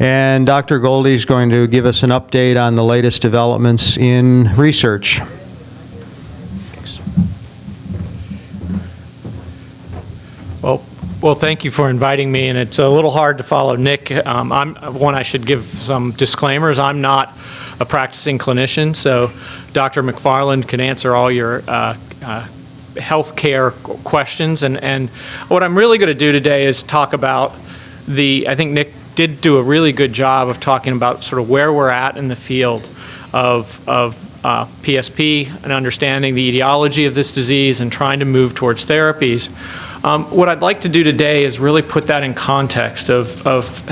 And Dr. Golde is going to give us an update on the latest developments in research. Well, thank you for inviting me, and it's a little hard to follow Nick. I should give some disclaimers. I'm not a practicing clinician, so Dr. McFarland can answer all your healthcare questions, and what I'm really going to do today is talk about I think Nick did do a really good job of talking about sort of where we're at in the field of PSP and understanding the etiology of this disease and trying to move towards therapies. What I'd like to do today is really put that in context of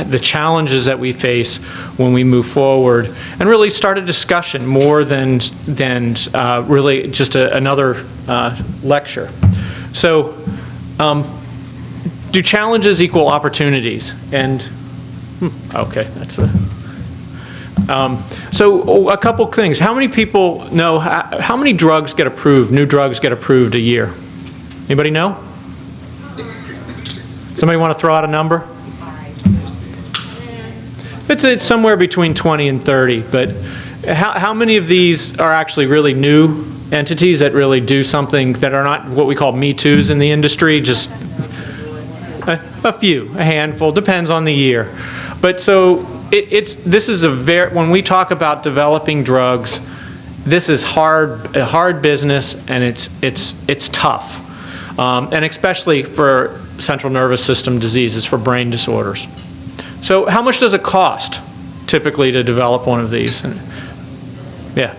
the challenges that we face when we move forward and really start a discussion more than really just another lecture. So, do challenges equal opportunities? And, okay, that's so a couple things. How many people know how many drugs get approved, new drugs get approved a year? Anybody know? Somebody want to throw out a number? It's somewhere between 20 and 30, but how many of these are actually really new entities that really do something that are not what we call Me Too's in the industry? Just a few, a handful, depends on the year. But so this is when we talk about developing drugs, this is a hard business, and it's tough, and especially for central nervous system diseases, for brain disorders. So how much does it cost typically to develop one of these? Yeah,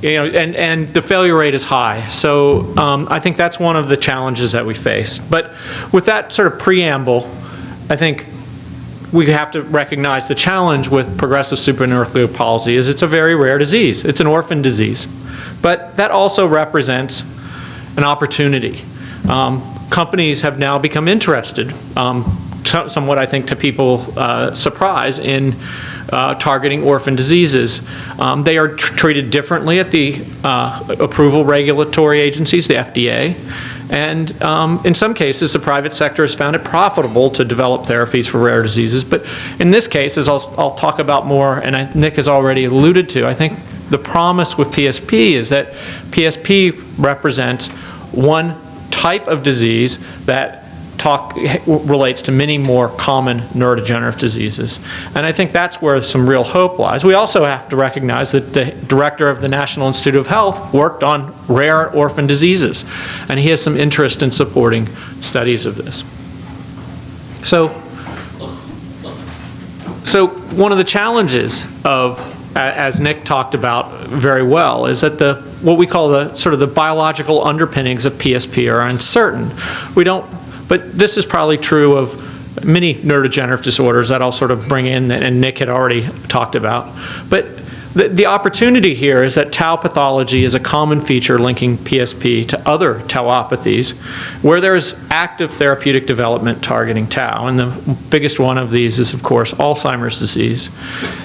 and the failure rate is high. So I think that's one of the challenges that we face. But with that sort of preamble, I think we have to recognize the challenge with progressive supranuclear palsy is it's a very rare disease. It's an orphan disease. But that also represents an opportunity. Companies have now become interested, somewhat I think to people's surprise, in targeting orphan diseases. They are treated differently at the approval regulatory agencies, the FDA, and in some cases the private sector has found it profitable to develop therapies for rare diseases. But in this case, as I'll talk about more, and Nick has already alluded to, I think the promise with PSP is that PSP represents one type of disease that relates to many more common neurodegenerative diseases. And I think that's where some real hope lies. We also have to recognize that the director of the National Institute of Health worked on rare orphan diseases, and he has some interest in supporting studies of this. So one of the challenges of, as Nick talked about very well, is that what we call the biological underpinnings of PSP are uncertain. But this is probably true of many neurodegenerative disorders that I'll sort of bring in, and Nick had already talked about. But the opportunity here is that tau pathology is a common feature linking PSP to other tauopathies where there's active therapeutic development targeting tau. And the biggest one of these is, of course, Alzheimer's disease.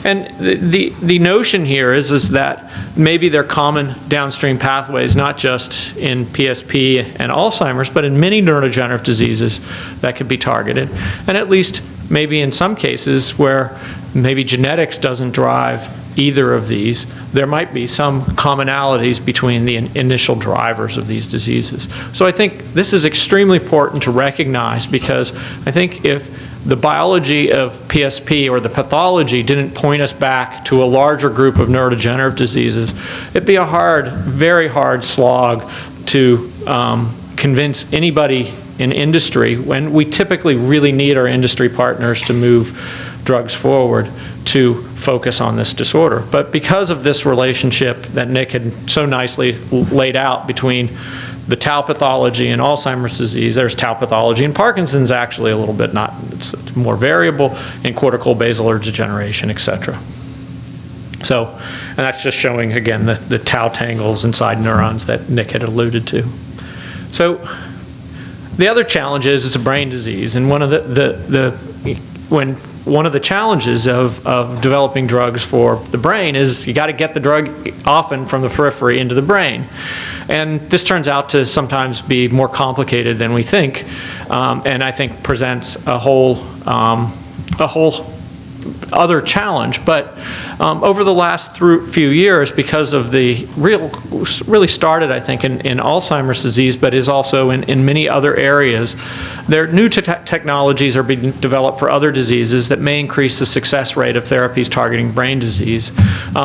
And the notion here is that maybe there are common downstream pathways, not just in PSP and Alzheimer's, but in many neurodegenerative diseases that could be targeted. And at least maybe in some cases where maybe genetics doesn't drive either of these, there might be some commonalities between the initial drivers of these diseases. So I think this is extremely important to recognize, because I think if the biology of PSP or the pathology didn't point us back to a larger group of neurodegenerative diseases, it'd be a very hard slog to convince anybody in industry, when we typically really need our industry partners to move drugs forward, to focus on this disorder. But because of this relationship that Nick had so nicely laid out between the tau pathology and Alzheimer's disease, there's tau pathology in Parkinson's actually a little bit, it's more variable, in cortical basilar degeneration, etc. So, and that's just showing again the tau tangles inside neurons that Nick had alluded to. So the other challenge is it's a brain disease, and one of the challenges of developing drugs for the brain is you got to get the drug often from the periphery into the brain. And this turns out to sometimes be more complicated than we think, and I think presents a whole other challenge. But over the last few years, because of the really started, I think, in Alzheimer's disease, but is also in many other areas, there new technologies are being developed for other diseases that may increase the success rate of therapies targeting brain disease.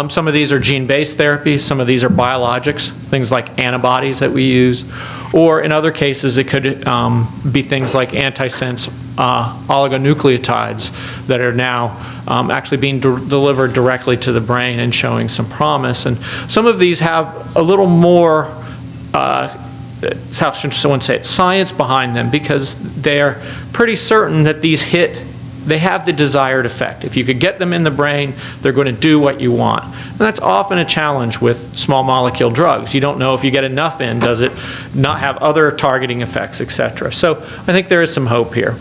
Some of these are gene-based therapies, some of these are biologics, things like antibodies that we use, or in other cases it could be things like antisense oligonucleotides that are now actually being delivered directly to the brain and showing some promise. And some of these have a little more, how should someone say it, science behind them, because they're pretty certain that they have the desired effect. If you could get them in the brain, they're going to do what you want. And that's often a challenge with small molecule drugs. You don't know if you get enough in, does it not have other targeting effects, et cetera. So I think there is some hope here.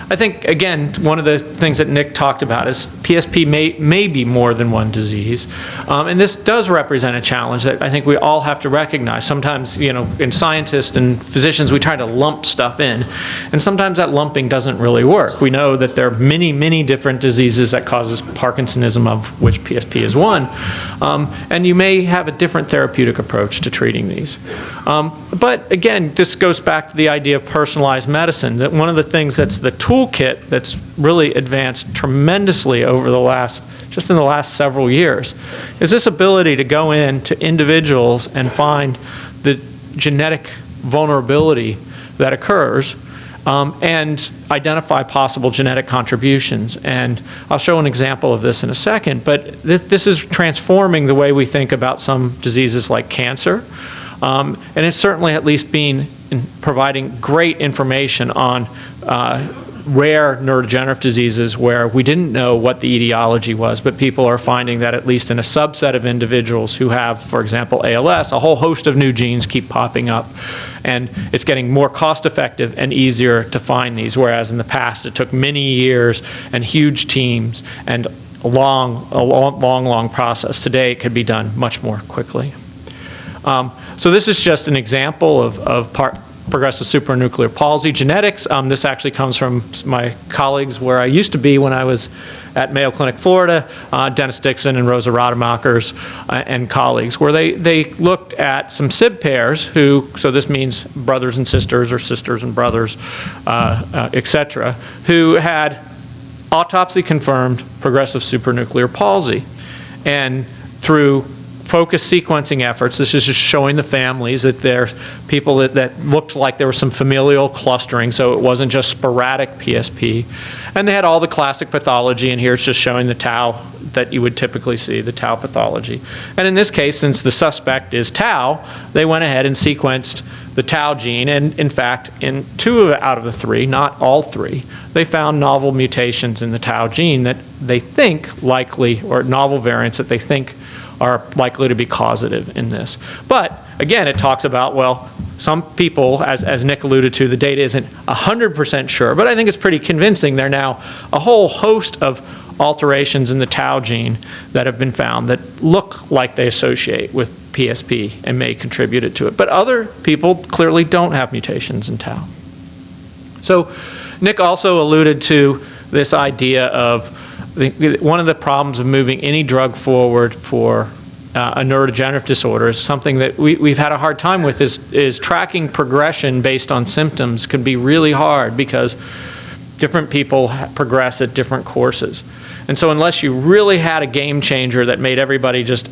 I think, again, one of the things that Nick talked about is PSP may be more than one disease. And this does represent a challenge that I think we all have to recognize. Sometimes, in scientists and physicians, we try to lump stuff in. And sometimes that lumping doesn't really work. We know that there are many, many different diseases that causes Parkinsonism, of which PSP is one. And you may have a different therapeutic approach to treating these. But again, this goes back to the idea of personalized medicine, that one of the things that's the toolkit that's really advanced tremendously over just in the last several years, is this ability to go into individuals and find the genetic vulnerability that occurs and identify possible genetic contributions. And I'll show an example of this in a second, but this is transforming the way we think about some diseases like cancer. And it's certainly at least providing great information on rare neurodegenerative diseases where we didn't know what the etiology was, but people are finding that at least in a subset of individuals who have, for example, ALS, a whole host of new genes keep popping up. And it's getting more cost-effective and easier to find these, whereas in the past it took many years and huge teams and a long process. Today it could be done much more quickly. So this is just an example of progressive supranuclear palsy genetics. This actually comes from my colleagues where I used to be when I was at Mayo Clinic, Florida, Dennis Dixon and Rosa Rademakers and colleagues, where they looked at some SIB pairs so this means brothers and sisters or sisters and brothers, et cetera, who had autopsy-confirmed progressive supranuclear palsy. And through focused sequencing efforts, this is just showing the families that they're people that looked like there was some familial clustering, so it wasn't just sporadic PSP. And they had all the classic pathology, and here it's just showing the tau that you would typically see, the tau pathology. And in this case, since the suspect is tau, they went ahead and sequenced the tau gene, and in fact, in 2 out of the 3, not all 3, they found novel mutations in the tau gene that they think likely, or novel variants that they think are likely to be causative in this. But again, it talks about, well, some people, as Nick alluded to, the data isn't 100% sure, but I think it's pretty convincing. There are now a whole host of alterations in the tau gene that have been found that look like they associate with PSP and may contribute to it. But other people clearly don't have mutations in tau. So Nick also alluded to this idea of one of the problems of moving any drug forward for a neurodegenerative disorder is something that we've had a hard time with is tracking progression based on symptoms can be really hard because different people progress at different courses. And so unless you really had a game changer that made everybody just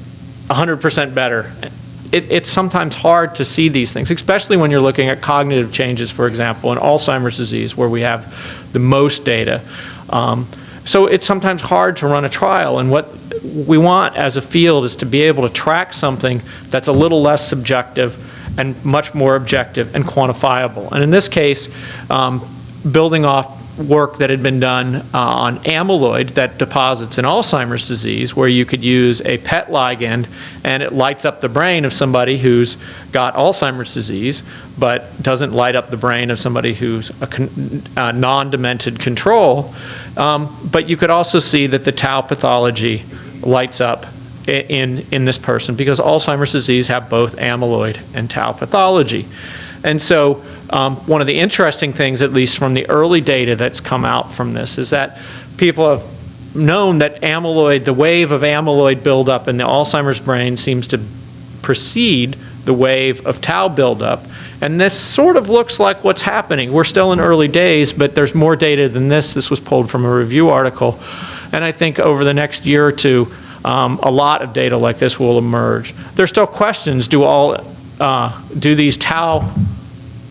100% better, it's sometimes hard to see these things, especially when you're looking at cognitive changes, for example, in Alzheimer's disease where we have the most data. So it's sometimes hard to run a trial, and what we want as a field is to be able to track something that's a little less subjective and much more objective and quantifiable. And in this case, building off work that had been done on amyloid that deposits in Alzheimer's disease, where you could use a PET ligand and it lights up the brain of somebody who's got Alzheimer's disease, but doesn't light up the brain of somebody who's a non-demented control. But you could also see that the tau pathology lights up in this person because Alzheimer's disease have both amyloid and tau pathology. And so one of the interesting things, at least from the early data that's come out from this, is that people have known that amyloid, the wave of amyloid buildup in the Alzheimer's brain seems to precede the wave of tau buildup. And this sort of looks like what's happening. We're still in early days, but there's more data than this. This was pulled from a review article. And I think over the next year or two, a lot of data like this will emerge. There's still questions. Do these tau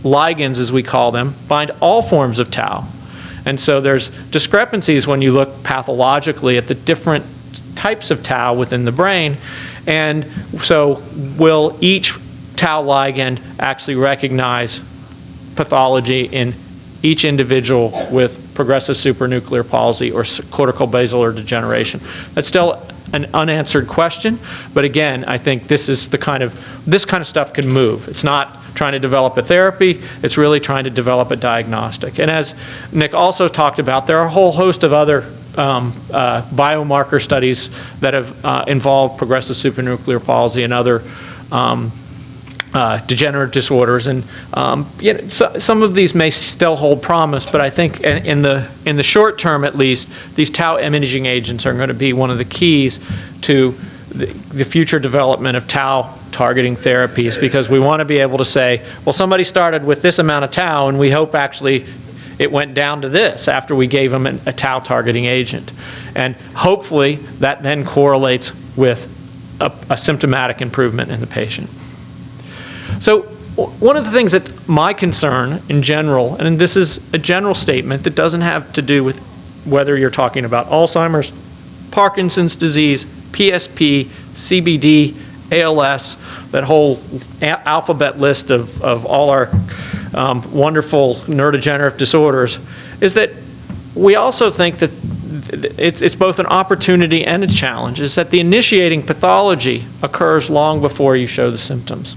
ligands, as we call them, bind all forms of tau? And so there's discrepancies when you look pathologically at the different types of tau within the brain. And so will each tau ligand actually recognize pathology in each individual with progressive supranuclear palsy or cortical basilar degeneration? That's still an unanswered question, but again, I think this kind of stuff can move. It's not trying to develop a therapy, it's really trying to develop a diagnostic. And as Nick also talked about, there are a whole host of other biomarker studies that have involved progressive supranuclear palsy and other degenerative disorders, and some of these may still hold promise, but I think in the short term at least, these tau imaging agents are going to be one of the keys to the future development of tau targeting therapies, because we want to be able to say, well, somebody started with this amount of tau and we hope actually it went down to this after we gave them a tau targeting agent. And hopefully that then correlates with a symptomatic improvement in the patient. So one of the things that my concern in general, and this is a general statement that doesn't have to do with whether you're talking about Alzheimer's, Parkinson's disease, PSP, CBD, ALS, that whole alphabet list of all our wonderful neurodegenerative disorders, is that we also think that it's both an opportunity and a challenge, is that the initiating pathology occurs long before you show the symptoms.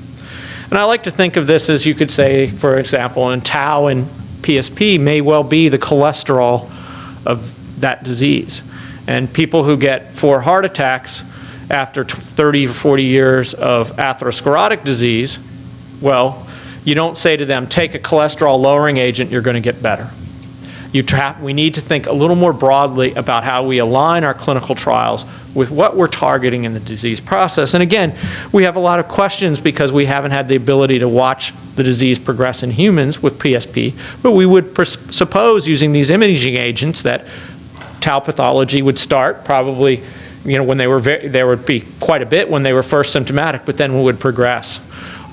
And I like to think of this as, you could say, for example, in tau and PSP may well be the cholesterol of that disease. And people who get 4 heart attacks after 30 or 40 years of atherosclerotic disease, well, you don't say to them, take a cholesterol lowering agent, you're going to get better. We need to think a little more broadly about how we align our clinical trials with what we're targeting in the disease process. And again, we have a lot of questions because we haven't had the ability to watch the disease progress in humans with PSP, but we would suppose using these imaging agents that tau pathology would start probably, when there would be quite a bit when they were first symptomatic, but then would progress.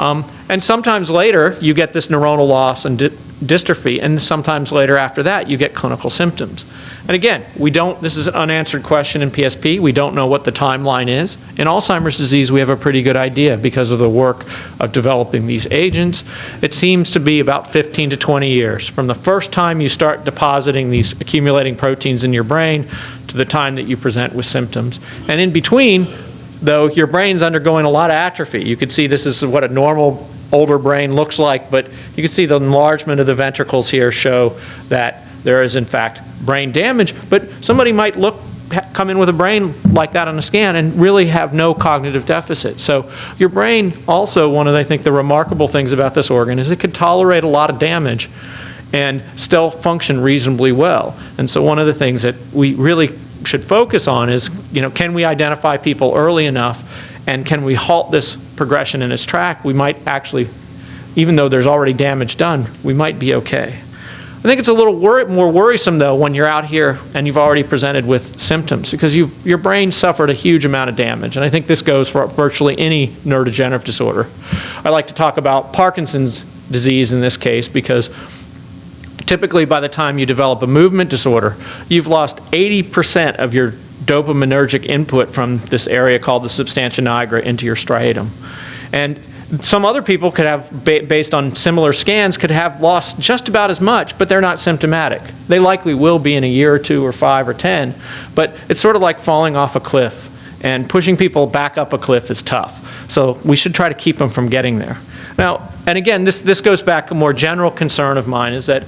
And sometimes later, you get this neuronal loss and dystrophy, and sometimes later after that, you get clinical symptoms. And again, this is an unanswered question in PSP. We don't know what the timeline is. In Alzheimer's disease, we have a pretty good idea because of the work of developing these agents. It seems to be about 15 to 20 years from the first time you start depositing these accumulating proteins in your brain to the time that you present with symptoms. And in between, though, your brain's undergoing a lot of atrophy. You could see this is what a normal older brain looks like, but you can see the enlargement of the ventricles here show that there is in fact brain damage, but somebody might come in with a brain like that on a scan and really have no cognitive deficit. So your brain also, one of, I think, the remarkable things about this organ is it could tolerate a lot of damage and still function reasonably well. And so one of the things that we really should focus on is, can we identify people early enough, and can we halt this progression in its track? We might actually, even though there's already damage done, we might be okay. I think it's a little more worrisome, though, when you're out here and you've already presented with symptoms, because your brain suffered a huge amount of damage. And I think this goes for virtually any neurodegenerative disorder. I like to talk about Parkinson's disease in this case, because typically by the time you develop a movement disorder, you've lost 80% of your dopaminergic input from this area called the substantia nigra into your striatum. And some other people could have, based on similar scans, could have lost just about as much, but they're not symptomatic. They likely will be in a year or 2 or 5 or 10, but it's sort of like falling off a cliff, and pushing people back up a cliff is tough. So we should try to keep them from getting there. Now, and again, this goes back to a more general concern of mine, is that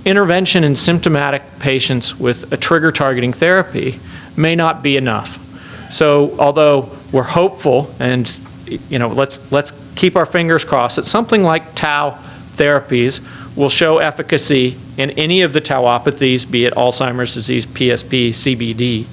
intervention in symptomatic patients with a trigger targeting therapy may not be enough. So although we're hopeful, and let's keep our fingers crossed that something like tau therapies will show efficacy in any of the tauopathies, be it Alzheimer's disease, PSP, CBD.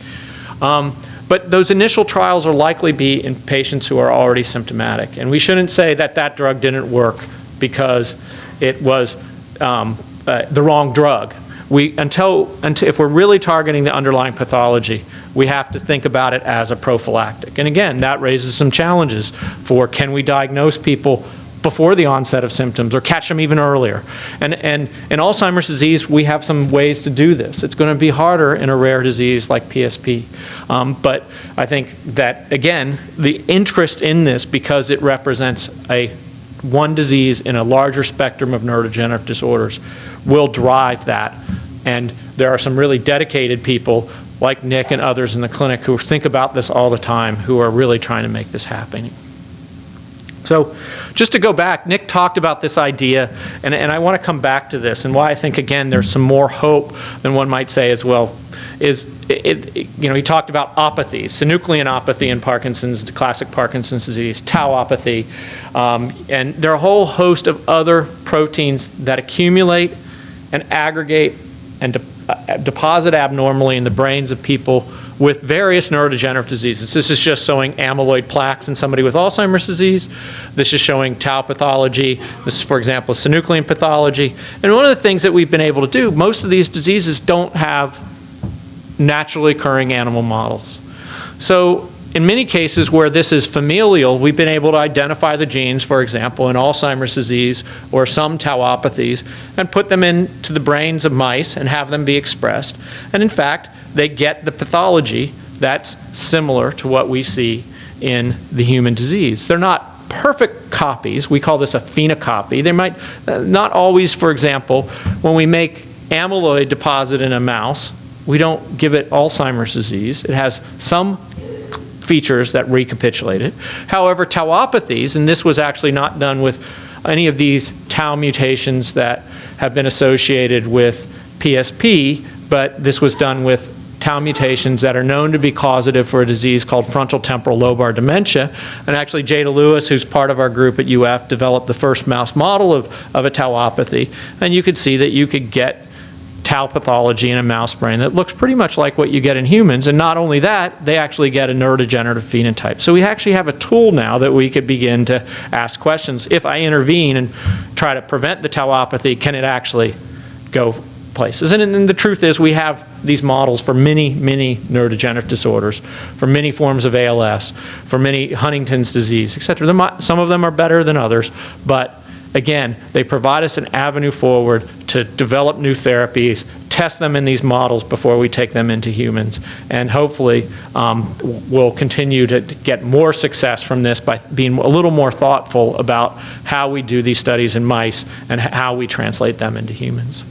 But those initial trials are likely be in patients who are already symptomatic. And we shouldn't say that that drug didn't work because it was the wrong drug. If we're really targeting the underlying pathology, we have to think about it as a prophylactic. And again, that raises some challenges for, can we diagnose people before the onset of symptoms or catch them even earlier? And in Alzheimer's disease, we have some ways to do this. It's going to be harder in a rare disease like PSP. But I think that, again, the interest in this, because it represents one disease in a larger spectrum of neurodegenerative disorders, will drive that. And there are some really dedicated people like Nick and others in the clinic who think about this all the time, who are really trying to make this happen. So just to go back, Nick talked about this idea, and I want to come back to this, and why I think, again, there's some more hope than one might say as well, is, he talked about apathies, synucleinopathy in Parkinson's, the classic Parkinson's disease, tauopathy, and there are a whole host of other proteins that accumulate and aggregate and deposit abnormally in the brains of people with various neurodegenerative diseases. This is just showing amyloid plaques in somebody with Alzheimer's disease. This is showing tau pathology. This is, for example, synuclein pathology. And one of the things that we've been able to do, most of these diseases don't have naturally occurring animal models. So in many cases where this is familial, we've been able to identify the genes, for example, in Alzheimer's disease or some tauopathies, and put them into the brains of mice and have them be expressed. And in fact, they get the pathology that's similar to what we see in the human disease. They're not perfect copies. We call this a phenocopy. They might not always, for example, when we make amyloid deposit in a mouse, we don't give it Alzheimer's disease. It has some features that recapitulate it. However, tauopathies, and this was actually not done with any of these tau mutations that have been associated with PSP, but this was done with tau mutations that are known to be causative for a disease called frontal temporal lobar dementia. And actually, Jada Lewis, who's part of our group at UF, developed the first mouse model of a tauopathy. And you could see that you could get tau pathology in a mouse brain that looks pretty much like what you get in humans. And not only that, they actually get a neurodegenerative phenotype. So we actually have a tool now that we could begin to ask questions. If I intervene and try to prevent the tauopathy, can it actually go places? And the truth is, we have these models for many, many neurodegenerative disorders, for many forms of ALS, for many Huntington's disease, et cetera. Some of them are better than others, but again, they provide us an avenue forward to develop new therapies, test them in these models before we take them into humans, and hopefully we'll continue to get more success from this by being a little more thoughtful about how we do these studies in mice and how we translate them into humans.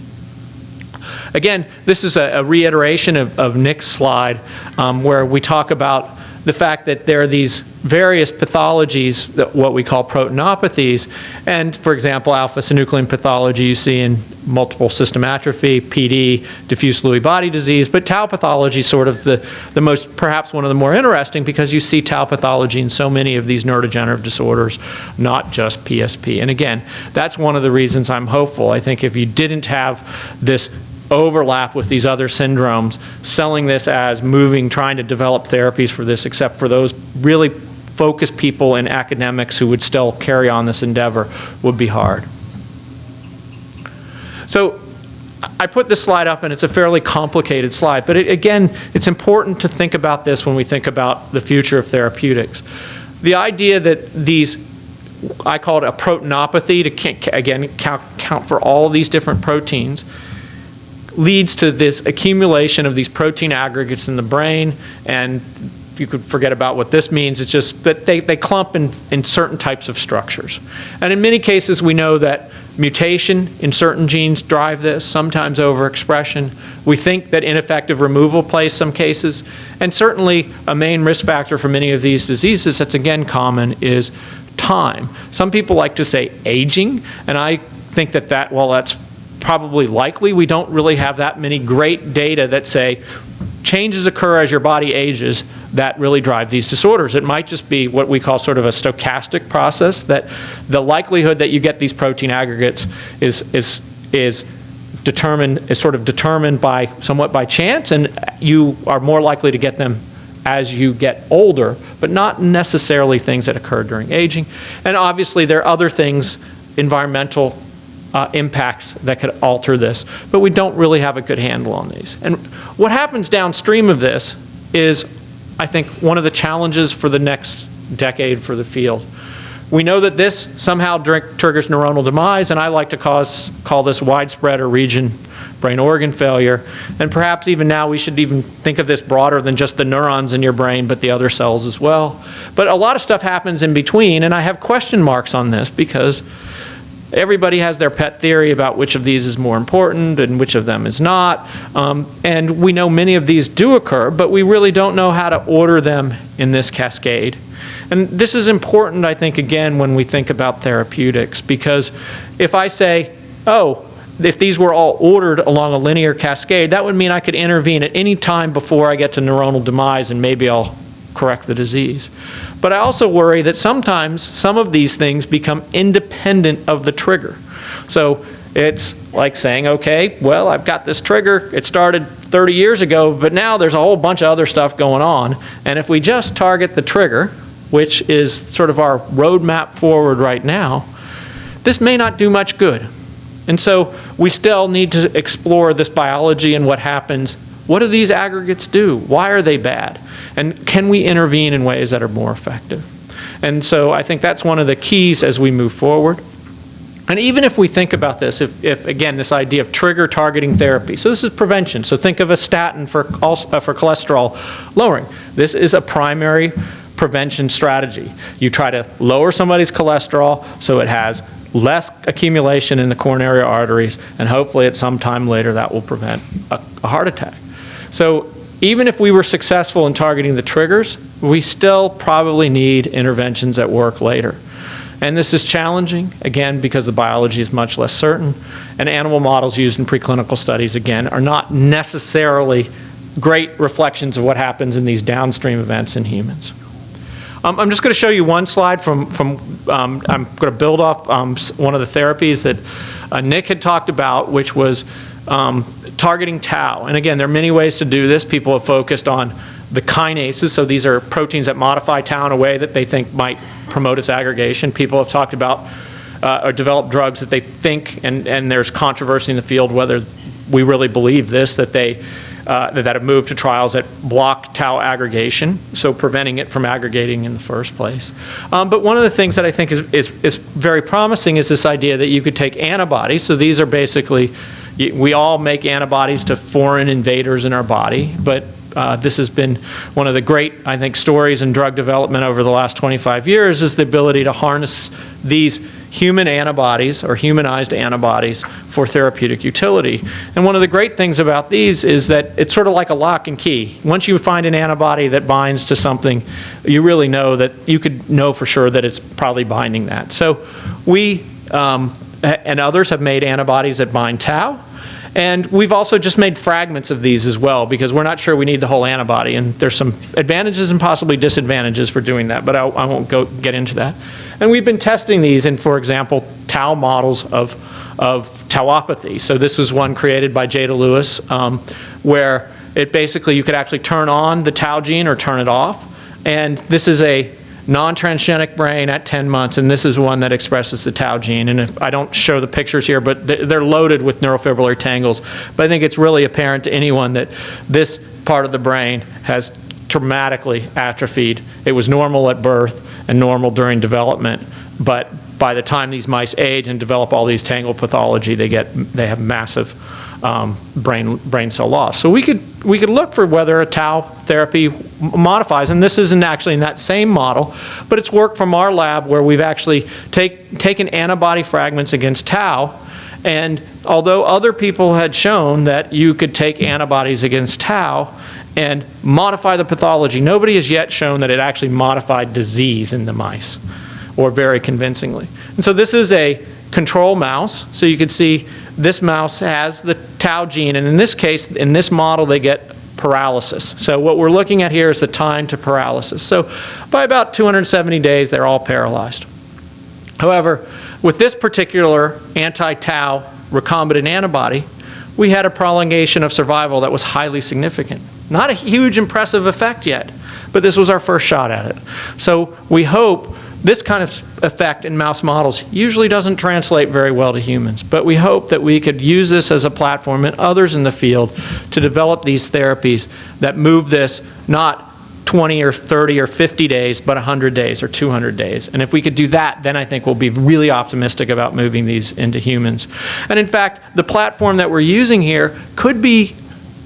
Again, this is a reiteration of Nick's slide where we talk about the fact that there are these various pathologies, what we call proteinopathies, and for example, alpha-synuclein pathology you see in multiple system atrophy, PD, diffuse Lewy body disease, but tau pathology is sort of the most, perhaps one of the more interesting, because you see tau pathology in so many of these neurodegenerative disorders, not just PSP. And again, that's one of the reasons I'm hopeful. I think if you didn't have this overlap with these other syndromes, selling this as trying to develop therapies for this, except for those really focused people and academics who would still carry on this endeavor, would be hard. So I put this slide up, and it's a fairly complicated slide, but again, it's important to think about this when we think about the future of therapeutics. The idea that these, I call it a proteinopathy, to again count for all these different proteins, leads to this accumulation of these protein aggregates in the brain, and you could forget about what this means. It's just that they clump in certain types of structures. And in many cases, we know that mutation in certain genes drive this, sometimes overexpression. We think that ineffective removal plays some cases. And certainly a main risk factor for many of these diseases that's again common is time. Some people like to say aging, and I think that while that's probably likely, we don't really have that many great data that say changes occur as your body ages that really drive these disorders. It might just be what we call sort of a stochastic process, that the likelihood that you get these protein aggregates is is sort of determined somewhat by chance, and you are more likely to get them as you get older, but not necessarily things that occur during aging. And obviously there are other things, environmental impacts, that could alter this, but we don't really have a good handle on these. And what happens downstream of this is, I think, one of the challenges for the next decade for the field. We know that this somehow triggers neuronal demise, and I like to call this widespread or region brain organ failure. And perhaps even now we should even think of this broader than just the neurons in your brain, but the other cells as well. But a lot of stuff happens in between, and I have question marks on this because everybody has their pet theory about which of these is more important and which of them is not. And we know many of these do occur, but we really don't know how to order them in this cascade. And this is important, I think, again, when we think about therapeutics, because if I say, oh, if these were all ordered along a linear cascade, that would mean I could intervene at any time before I get to neuronal demise, and maybe I'll correct the disease. But I also worry that sometimes some of these things become independent of the trigger. So it's like saying, okay, well, I've got this trigger, it started 30 years ago, but now there's a whole bunch of other stuff going on, and if we just target the trigger, which is sort of our roadmap forward right now, this may not do much good. And so we still need to explore this biology and what happens. What do these aggregates do? Why are they bad? And can we intervene in ways that are more effective? And so I think that's one of the keys as we move forward. And even if we think about this, if again, this idea of trigger targeting therapy. So this is prevention. So think of a statin for cholesterol lowering. This is a primary prevention strategy. You try to lower somebody's cholesterol so it has less accumulation in the coronary arteries, and hopefully at some time later that will prevent a heart attack. So even if we were successful in targeting the triggers, we still probably need interventions that work later. And this is challenging, again, because the biology is much less certain, and animal models used in preclinical studies, again, are not necessarily great reflections of what happens in these downstream events in humans. I'm just going to show you one slide I'm going to build off one of the therapies that Nick had talked about, which was targeting tau. And again, there are many ways to do this. People have focused on the kinases, so these are proteins that modify tau in a way that they think might promote its aggregation. People have talked about or developed drugs that they think, and there's controversy in the field whether we really believe this, that have moved to trials that block tau aggregation, so preventing it from aggregating in the first place. But one of the things that I think is very promising is this idea that you could take antibodies. So these are basically, we all make antibodies to foreign invaders in our body, but this has been one of the great, I think, stories in drug development over the last 25 years is the ability to harness these human antibodies or humanized antibodies for therapeutic utility. And one of the great things about these is that it's sort of like a lock and key. Once you find an antibody that binds to something, you really know that you could know for sure that it's probably binding that. So we and others have made antibodies that bind tau. And we've also just made fragments of these as well because we're not sure we need the whole antibody. And there's some advantages and possibly disadvantages for doing that, but I won't get into that. And we've been testing these in, for example, tau models of tauopathy. So this is one created by Jada Lewis where it basically, you could actually turn on the tau gene or turn it off. And this is a non-transgenic brain at 10 months, and this is one that expresses the tau gene. And if I don't show the pictures here, but they're loaded with neurofibrillary tangles. But I think it's really apparent to anyone that this part of the brain has dramatically atrophied. It was normal at birth and normal during development, but by the time these mice age and develop all these tangle pathology, they have massive brain cell loss. So we could look for whether a tau therapy modifies, and this isn't actually in that same model, but it's work from our lab where we've actually taken antibody fragments against tau, and although other people had shown that you could take antibodies against tau and modify the pathology, nobody has yet shown that it actually modified disease in the mice, or very convincingly. And so this is a control mouse, so you can see this mouse has the tau gene, and in this case, in this model, they get paralysis. So what we're looking at here is the time to paralysis. So by about 270 days, they're all paralyzed. However, with this particular anti-tau recombinant antibody, we had a prolongation of survival that was highly significant. Not a huge impressive effect yet, but this was our first shot at it. So we hope this kind of effect in mouse models usually doesn't translate very well to humans, but we hope that we could use this as a platform and others in the field to develop these therapies that move this not 20 or 30 or 50 days, but 100 days or 200 days. And if we could do that, then I think we'll be really optimistic about moving these into humans. And in fact, the platform that we're using here could be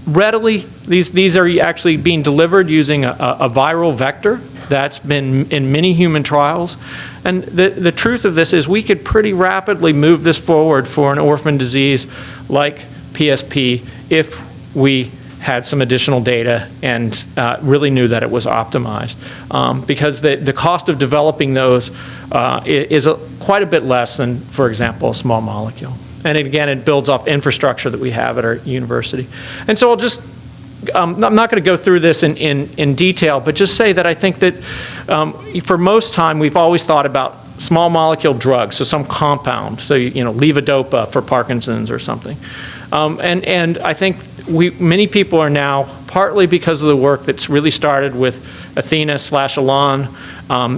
readily, these are actually being delivered using a viral vector that's been in many human trials. And the truth of this is we could pretty rapidly move this forward for an orphan disease like PSP if we had some additional data and really knew that it was optimized. Because the cost of developing those is quite a bit less than, for example, a small molecule. And again, it builds off infrastructure that we have at our university. And so I'll just, I'm not going to go through this in detail, but just say that I think that for most time we've always thought about small molecule drugs, so some compound, so levodopa for Parkinson's or something. And I think many people are now, partly because of the work that's really started with Athena/Elan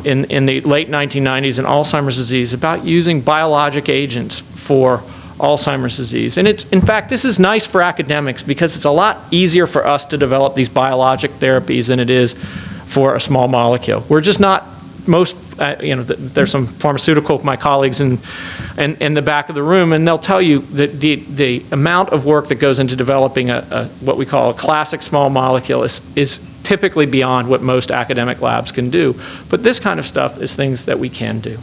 in the late 1990s in Alzheimer's disease, about using biologic agents for Alzheimer's disease. And in fact, this is nice for academics because it's a lot easier for us to develop these biologic therapies than it is for a small molecule. We're just not, there's some pharmaceutical, my colleagues in the back of the room, and they'll tell you that the amount of work that goes into developing what we call a classic small molecule is typically beyond what most academic labs can do. But this kind of stuff is things that we can do.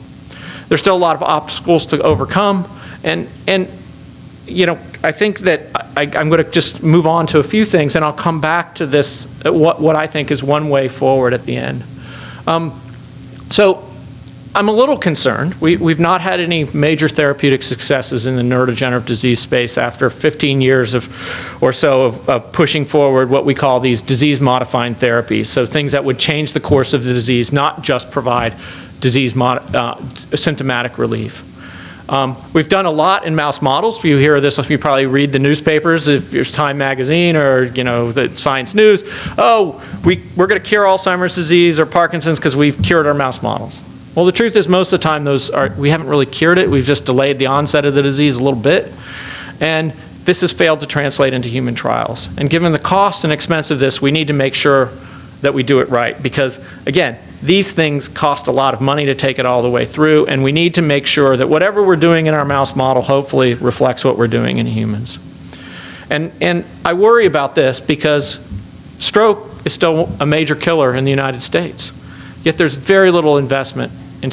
There's still a lot of obstacles to overcome, and I think that I'm going to just move on to a few things, and I'll come back to this, what I think is one way forward at the end. So I'm a little concerned. We've not had any major therapeutic successes in the neurodegenerative disease space after 15 years or so of pushing forward what we call these disease-modifying therapies, so things that would change the course of the disease, not just provide disease symptomatic relief. We've done a lot in mouse models. You hear this, you probably read the newspapers, if it's Time Magazine or the Science News. Oh, we're going to cure Alzheimer's disease or Parkinson's because we've cured our mouse models. Well, the truth is most of the time we haven't really cured it. We've just delayed the onset of the disease a little bit. And this has failed to translate into human trials. And given the cost and expense of this, we need to make sure that we do it right. Because, again, these things cost a lot of money to take it all the way through, and we need to make sure that whatever we're doing in our mouse model hopefully reflects what we're doing in humans. And I worry about this because stroke is still a major killer in the United States. Yet there's very little investment in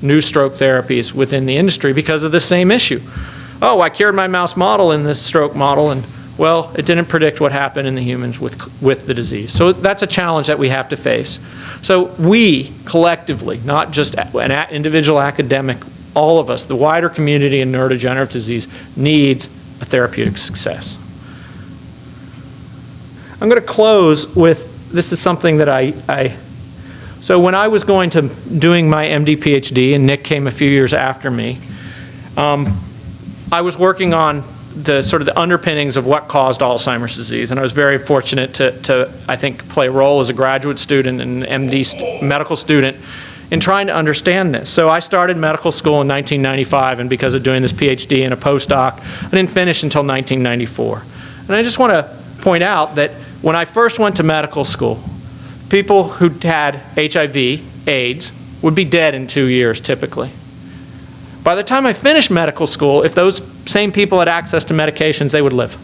new stroke therapies within the industry because of this same issue. Oh, I cured my mouse model in this stroke model, and well, it didn't predict what happened in the humans with the disease. So that's a challenge that we have to face. So we collectively, not just an individual academic, all of us, the wider community in neurodegenerative disease needs a therapeutic success. I'm going to close with, this is something that so when I was doing my MD PhD, and Nick came a few years after me, I was working on the sort of the underpinnings of what caused Alzheimer's disease, and I was very fortunate to I think, play a role as a graduate student and an MD medical student in trying to understand this. So I started medical school in 1995, and because of doing this PhD and a postdoc, I didn't finish until 1994. And I just want to point out that when I first went to medical school, people who had HIV, AIDS, would be dead in 2 years typically. By the time I finished medical school, if those same people had access to medications, they would live.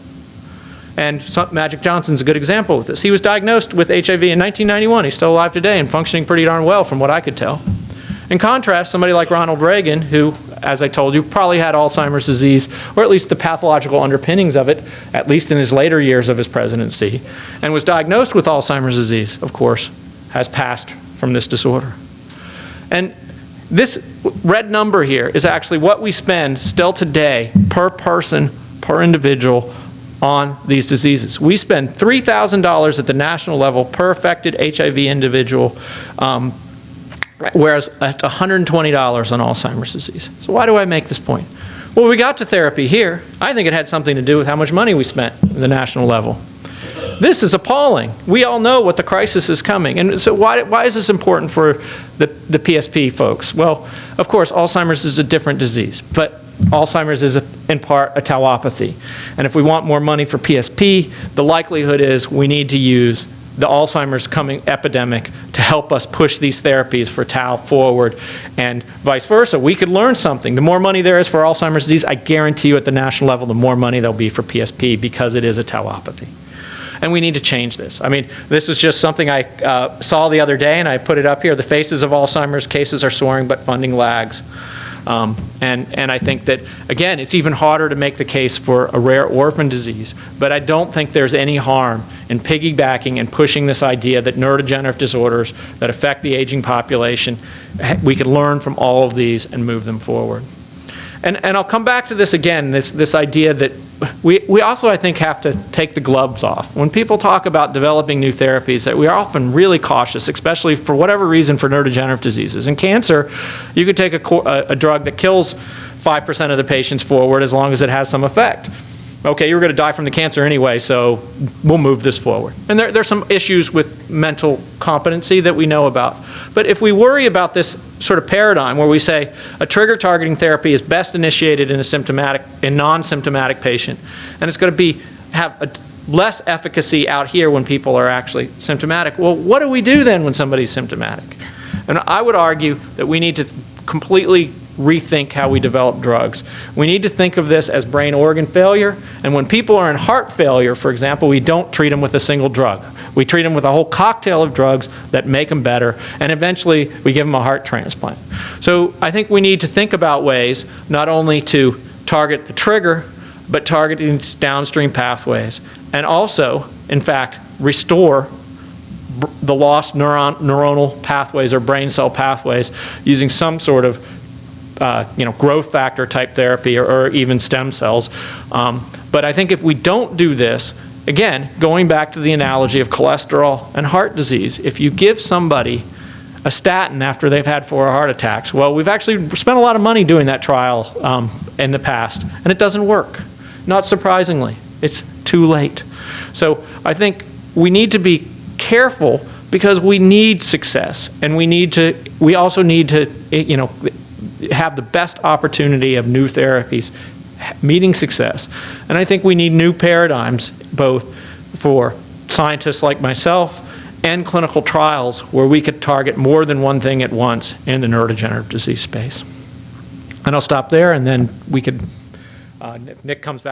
And Magic Johnson's a good example of this. He was diagnosed with HIV in 1991. He's still alive today and functioning pretty darn well from what I could tell. In contrast, somebody like Ronald Reagan, who, as I told you, probably had Alzheimer's disease, or at least the pathological underpinnings of it, at least in his later years of his presidency, and was diagnosed with Alzheimer's disease, of course, has passed from this disorder. And this red number here is actually what we spend still today per person, per individual on these diseases. We spend $3,000 at the national level per affected HIV individual, whereas it's $120 on Alzheimer's disease. So why do I make this point? Well, we got to therapy here. I think it had something to do with how much money we spent at the national level. This is appalling. We all know what the crisis is coming. And so why is this important for the PSP folks? Well, of course, Alzheimer's is a different disease, but Alzheimer's is in part a telepathy. And if we want more money for PSP, the likelihood is we need to use the Alzheimer's coming epidemic to help us push these therapies for tau forward, and vice versa. We could learn something. The more money there is for Alzheimer's disease, I guarantee you at the national level, the more money there'll be for PSP because it is a telepathy. And we need to change this. I mean, this is just something I saw the other day, and I put it up here. The faces of Alzheimer's cases are soaring, but funding lags. And I think that, again, it's even harder to make the case for a rare orphan disease. But I don't think there's any harm in piggybacking and pushing this idea that neurodegenerative disorders that affect the aging population, we can learn from all of these and move them forward. And I'll come back to this again, this idea that we also, I think, have to take the gloves off. When people talk about developing new therapies, that we are often really cautious, especially for whatever reason for neurodegenerative diseases. In cancer, you could take a drug that kills 5% of the patients forward as long as it has some effect. Okay, you were going to die from the cancer anyway, so we'll move this forward. And there's some issues with mental competency that we know about. But if we worry about this sort of paradigm where we say a trigger targeting therapy is best initiated in a non-symptomatic patient, and it's going to have a less efficacy out here when people are actually symptomatic, well, what do we do then when somebody's symptomatic? And I would argue that we need to completely rethink how we develop drugs. We need to think of this as brain organ failure, and when people are in heart failure, for example, we don't treat them with a single drug. We treat them with a whole cocktail of drugs that make them better, and eventually we give them a heart transplant. So I think we need to think about ways not only to target the trigger, but targeting downstream pathways, and also, in fact, restore the lost neuronal pathways or brain cell pathways using some sort of growth factor type therapy or even stem cells. But I think if we don't do this, again, going back to the analogy of cholesterol and heart disease, if you give somebody a statin after they've had 4 heart attacks, well, we've actually spent a lot of money doing that trial in the past, and it doesn't work. Not surprisingly, it's too late. So I think we need to be careful because we need success, and we also need to, have the best opportunity of new therapies meeting success. And I think we need new paradigms, both for scientists like myself and clinical trials where we could target more than one thing at once in the neurodegenerative disease space. And I'll stop there, and then we could, if Nick comes back.